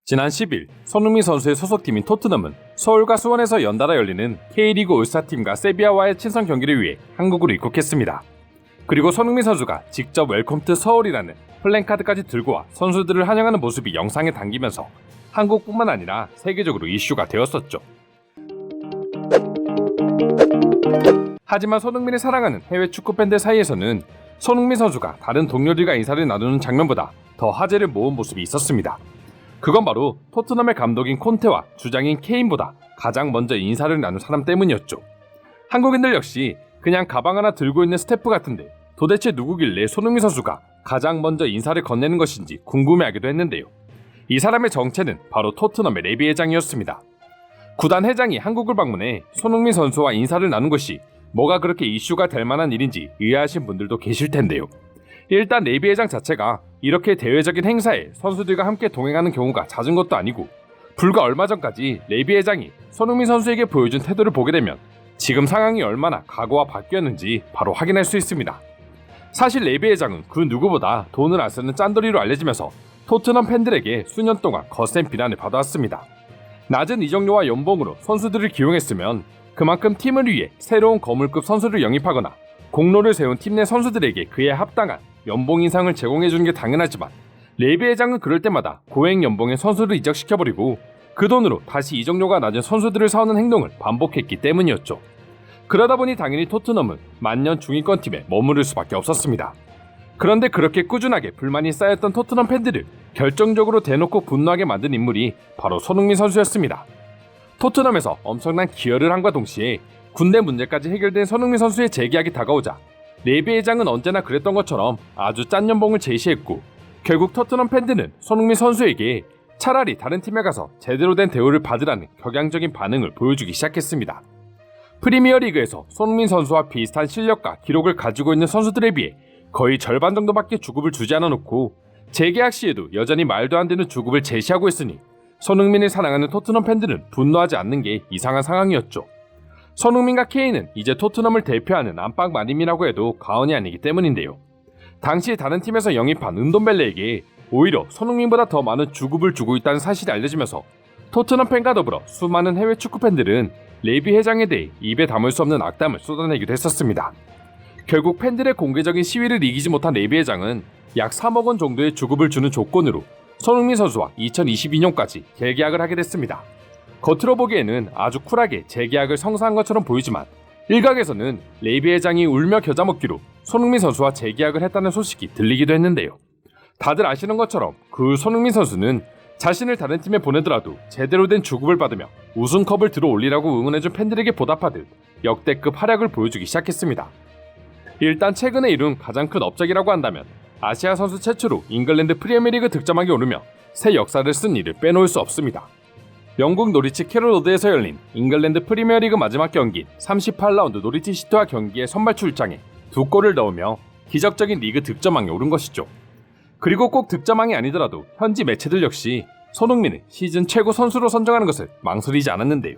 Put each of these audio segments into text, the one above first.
지난 10일 손흥민 선수의 소속팀인 토트넘은 서울과 수원에서 연달아 열리는 K리그 올스타팀과 세비야와의 친선 경기를 위해 한국으로 입국했습니다. 그리고 손흥민 선수가 직접 웰컴 투 서울이라는 플랜카드까지 들고 와 선수들을 환영하는 모습이 영상에 담기면서 한국뿐만 아니라 세계적으로 이슈가 되었었죠. 하지만 손흥민을 사랑하는 해외 축구 팬들 사이에서는 손흥민 선수가 다른 동료들과 인사를 나누는 장면보다 더 화제를 모은 모습이 있었습니다. 그건 바로 토트넘의 감독인 콘테와 주장인 케인보다 가장 먼저 인사를 나눈 사람 때문이었죠. 한국인들 역시 그냥 가방 하나 들고 있는 스태프 같은데 도대체 누구길래 손흥민 선수가 가장 먼저 인사를 건네는 것인지 궁금해하기도 했는데요. 이 사람의 정체는 바로 토트넘의 레비 회장이었습니다. 구단 회장이 한국을 방문해 손흥민 선수와 인사를 나눈 것이 뭐가 그렇게 이슈가 될 만한 일인지 의아하신 분들도 계실 텐데요. 일단 레비 회장 자체가 이렇게 대외적인 행사에 선수들과 함께 동행하는 경우가 잦은 것도 아니고 불과 얼마 전까지 레비 회장이 손흥민 선수에게 보여준 태도를 보게 되면 지금 상황이 얼마나 과거와 바뀌었는지 바로 확인할 수 있습니다. 사실 레비 회장은 그 누구보다 돈을 안 쓰는 짠돌이로 알려지면서 토트넘 팬들에게 수년 동안 거센 비난을 받아왔습니다. 낮은 이적료와 연봉으로 선수들을 기용했으면 그만큼 팀을 위해 새로운 거물급 선수를 영입하거나 공로를 세운 팀 내 선수들에게 그에 합당한 연봉 인상을 제공해주는 게 당연하지만 레비 회장은 그럴 때마다 고액 연봉의 선수를 이적시켜버리고 그 돈으로 다시 이적료가 낮은 선수들을 사오는 행동을 반복했기 때문이었죠. 그러다 보니 당연히 토트넘은 만년 중위권 팀에 머무를 수밖에 없었습니다. 그런데 그렇게 꾸준하게 불만이 쌓였던 토트넘 팬들을 결정적으로 대놓고 분노하게 만든 인물이 바로 손흥민 선수였습니다. 토트넘에서 엄청난 기여를 함과 동시에 군대 문제까지 해결된 손흥민 선수의 재계약이 다가오자 레비 회장은 언제나 그랬던 것처럼 아주 짠 연봉을 제시했고 결국 토트넘 팬들은 손흥민 선수에게 차라리 다른 팀에 가서 제대로 된 대우를 받으라는 격양적인 반응을 보여주기 시작했습니다. 프리미어리그에서 손흥민 선수와 비슷한 실력과 기록을 가지고 있는 선수들에 비해 거의 절반 정도밖에 주급을 주지 않아 놓고 재계약 시에도 여전히 말도 안 되는 주급을 제시하고 있으니 손흥민을 사랑하는 토트넘 팬들은 분노하지 않는 게 이상한 상황이었죠. 손흥민과 케인은 이제 토트넘을 대표하는 안방마님이라고 해도 과언이 아니기 때문인데요. 당시 다른 팀에서 영입한 은돈벨레에게 오히려 손흥민보다 더 많은 주급을 주고 있다는 사실이 알려지면서 토트넘 팬과 더불어 수많은 해외 축구 팬들은 레비 회장에 대해 입에 담을 수 없는 악담을 쏟아내기도 했었습니다. 결국 팬들의 공개적인 시위를 이기지 못한 레비 회장은 약 3억 원 정도의 주급을 주는 조건으로 손흥민 선수와 2022년까지 재계약을 하게 됐습니다. 겉으로 보기에는 아주 쿨하게 재계약을 성사한 것처럼 보이지만 일각에서는 레비 회장이 울며 겨자 먹기로 손흥민 선수와 재계약을 했다는 소식이 들리기도 했는데요. 다들 아시는 것처럼 그 손흥민 선수는 자신을 다른 팀에 보내더라도 제대로 된 주급을 받으며 우승컵을 들어 올리라고 응원해준 팬들에게 보답하듯 역대급 활약을 보여주기 시작했습니다. 일단 최근에 이룬 가장 큰 업적이라고 한다면 아시아 선수 최초로 잉글랜드 프리미어리그 득점왕에 오르며 새 역사를 쓴 일을 빼놓을 수 없습니다. 영국 노리치 캐롤로드에서 열린 잉글랜드 프리미어리그 마지막 경기 38라운드 노리치 시티와 경기에 선발 출장해 2골을 넣으며 기적적인 리그 득점왕에 오른 것이죠. 그리고 꼭 득점왕이 아니더라도 현지 매체들 역시 손흥민을 시즌 최고 선수로 선정하는 것을 망설이지 않았는데요.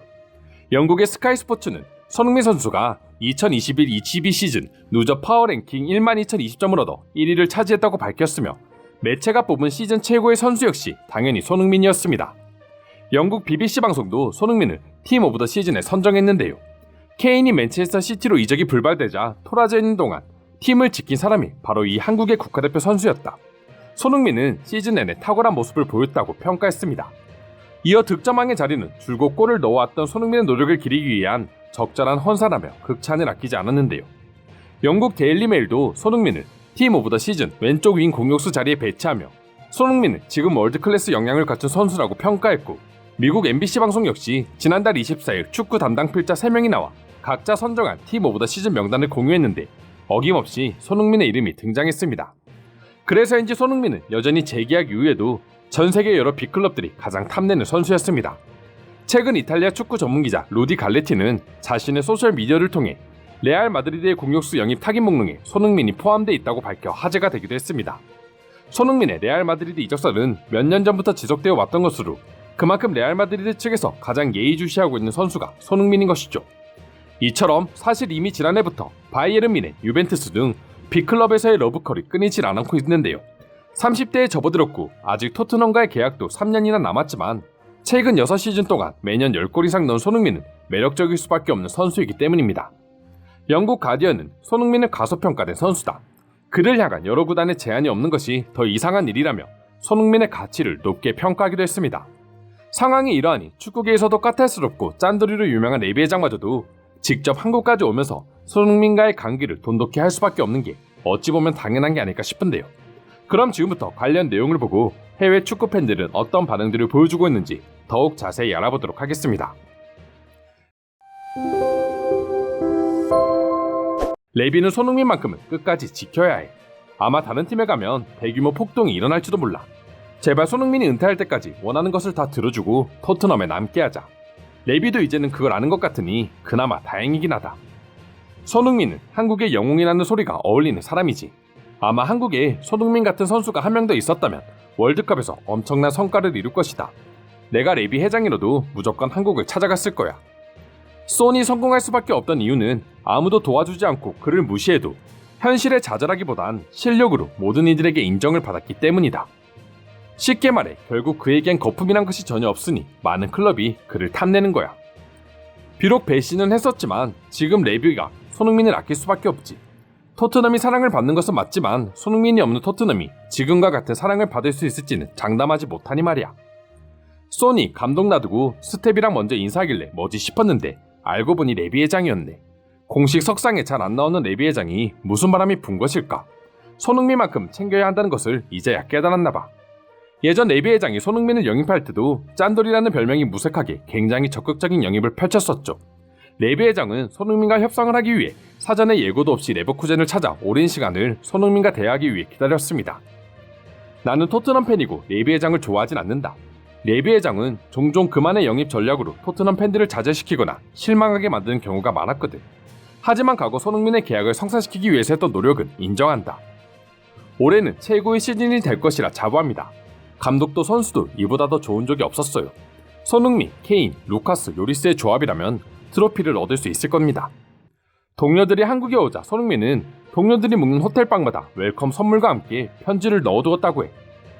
영국의 스카이 스포츠는 손흥민 선수가 2021-22 시즌 누적 파워랭킹 12,020점을 얻어 1위를 차지했다고 밝혔으며 매체가 뽑은 시즌 최고의 선수 역시 당연히 손흥민이었습니다. 영국 BBC 방송도 손흥민을 팀 오브 더 시즌에 선정했는데요. 케인이 맨체스터 시티로 이적이 불발되자 토라져 있는 동안 팀을 지킨 사람이 바로 이 한국의 국가대표 선수였다. 손흥민은 시즌 내내 탁월한 모습을 보였다고 평가했습니다. 이어 득점왕의 자리는 줄곧 골을 넣어왔던 손흥민의 노력을 기리기 위한 적절한 헌사라며 극찬을 아끼지 않았는데요. 영국 데일리 메일도 손흥민을 팀 오브 더 시즌 왼쪽 윙 공격수 자리에 배치하며 손흥민은 지금 월드클래스 역량을 갖춘 선수라고 평가했고 미국 MBC 방송 역시 지난달 24일 축구 담당 필자 3명이 나와 각자 선정한 팀 오브 더 시즌 명단을 공유했는데 어김없이 손흥민의 이름이 등장했습니다. 그래서인지 손흥민은 여전히 재계약 이후에도 전 세계 여러 빅클럽들이 가장 탐내는 선수였습니다. 최근 이탈리아 축구 전문기자 루디 갈레티는 자신의 소셜미디어를 통해 레알 마드리드의 공격수 영입 타깃 목록에 손흥민이 포함되어 있다고 밝혀 화제가 되기도 했습니다. 손흥민의 레알 마드리드 이적설은 몇 년 전부터 지속되어 왔던 것으로 그만큼 레알 마드리드 측에서 가장 예의주시하고 있는 선수가 손흥민인 것이죠. 이처럼 사실 이미 지난해부터 바이에른 뮌헨, 유벤투스 등 빅클럽에서의 러브콜이 끊이질 않고 있는데요. 30대에 접어들었고 아직 토트넘과의 계약도 3년이나 남았지만 최근 6시즌 동안 매년 10골 이상 넣은 손흥민은 매력적일 수밖에 없는 선수이기 때문입니다. 영국 가디언은 손흥민은 가소평가된 선수다. 그를 향한 여러 구단의 제한이 없는 것이 더 이상한 일이라며 손흥민의 가치를 높게 평가하기도 했습니다. 상황이 이러하니 축구계에서도 까탈스럽고 짠돌이로 유명한 레비 회장마저도 직접 한국까지 오면서 손흥민과의 관계를 돈독히 할 수밖에 없는 게 어찌 보면 당연한 게 아닐까 싶은데요. 그럼 지금부터 관련 내용을 보고 해외 축구 팬들은 어떤 반응들을 보여주고 있는지 더욱 자세히 알아보도록 하겠습니다. 레비는 손흥민만큼은 끝까지 지켜야 해. 아마 다른 팀에 가면 대규모 폭동이 일어날지도 몰라. 제발 손흥민이 은퇴할 때까지 원하는 것을 다 들어주고 토트넘에 남게 하자. 레비도 이제는 그걸 아는 것 같으니 그나마 다행이긴 하다. 손흥민은 한국의 영웅이라는 소리가 어울리는 사람이지. 아마 한국에 손흥민 같은 선수가 한 명 더 있었다면 월드컵에서 엄청난 성과를 이룰 것이다. 내가 레비 회장이라도 무조건 한국을 찾아갔을 거야. 손이 성공할 수밖에 없던 이유는 아무도 도와주지 않고 그를 무시해도 현실에 좌절하기보단 실력으로 모든 이들에게 인정을 받았기 때문이다. 쉽게 말해 결국 그에겐 거품이란 것이 전혀 없으니 많은 클럽이 그를 탐내는 거야. 비록 배신은 했었지만 지금 레비가 손흥민을 아낄 수밖에 없지. 토트넘이 사랑을 받는 것은 맞지만 손흥민이 없는 토트넘이 지금과 같은 사랑을 받을 수 있을지는 장담하지 못하니 말이야. 소니 감독 놔두고 스텝이랑 먼저 인사하길래 뭐지 싶었는데 알고 보니 레비 회장이었네. 공식 석상에 잘 안 나오는 레비 회장이 무슨 바람이 분 것일까? 손흥민만큼 챙겨야 한다는 것을 이제야 깨달았나봐. 예전 레비 회장이 손흥민을 영입할 때도 짠돌이라는 별명이 무색하게 굉장히 적극적인 영입을 펼쳤었죠. 레비 회장은 손흥민과 협상을 하기 위해 사전에 예고도 없이 레버쿠젠을 찾아 오랜 시간을 손흥민과 대화하기 위해 기다렸습니다. 나는 토트넘 팬이고 레비 회장을 좋아하진 않는다. 레비 회장은 종종 그만의 영입 전략으로 토트넘 팬들을 자제시키거나 실망하게 만드는 경우가 많았거든. 하지만 과거 손흥민의 계약을 성사시키기 위해서 했던 노력은 인정한다. 올해는 최고의 시즌이 될 것이라 자부합니다. 감독도 선수도 이보다 더 좋은 적이 없었어요. 손흥민, 케인, 루카스, 요리스의 조합이라면 트로피를 얻을 수 있을 겁니다. 동료들이 한국에 오자 손흥민은 동료들이 묵는 호텔방마다 웰컴 선물과 함께 편지를 넣어두었다고 해.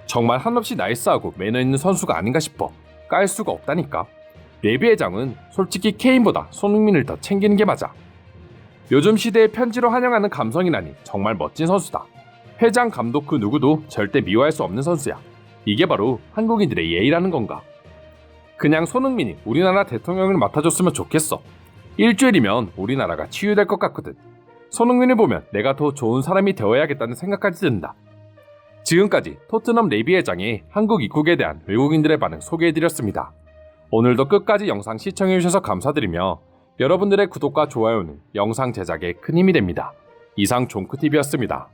정말 한없이 나이스하고 매너 있는 선수가 아닌가 싶어 깔 수가 없다니까. 레비 회장은 솔직히 케인보다 손흥민을 더 챙기는 게 맞아. 요즘 시대에 편지로 환영하는 감성이라니 정말 멋진 선수다. 회장, 감독 그 누구도 절대 미워할 수 없는 선수야. 이게 바로 한국인들의 예의라는 건가. 그냥 손흥민이 우리나라 대통령을 맡아줬으면 좋겠어. 일주일이면 우리나라가 치유될 것 같거든. 손흥민을 보면 내가 더 좋은 사람이 되어야겠다는 생각까지 든다. 지금까지 토트넘 레비 회장의 한국 입국에 대한 외국인들의 반응 소개해드렸습니다. 오늘도 끝까지 영상 시청해주셔서 감사드리며 여러분들의 구독과 좋아요는 영상 제작에 큰 힘이 됩니다. 이상 종크TV였습니다.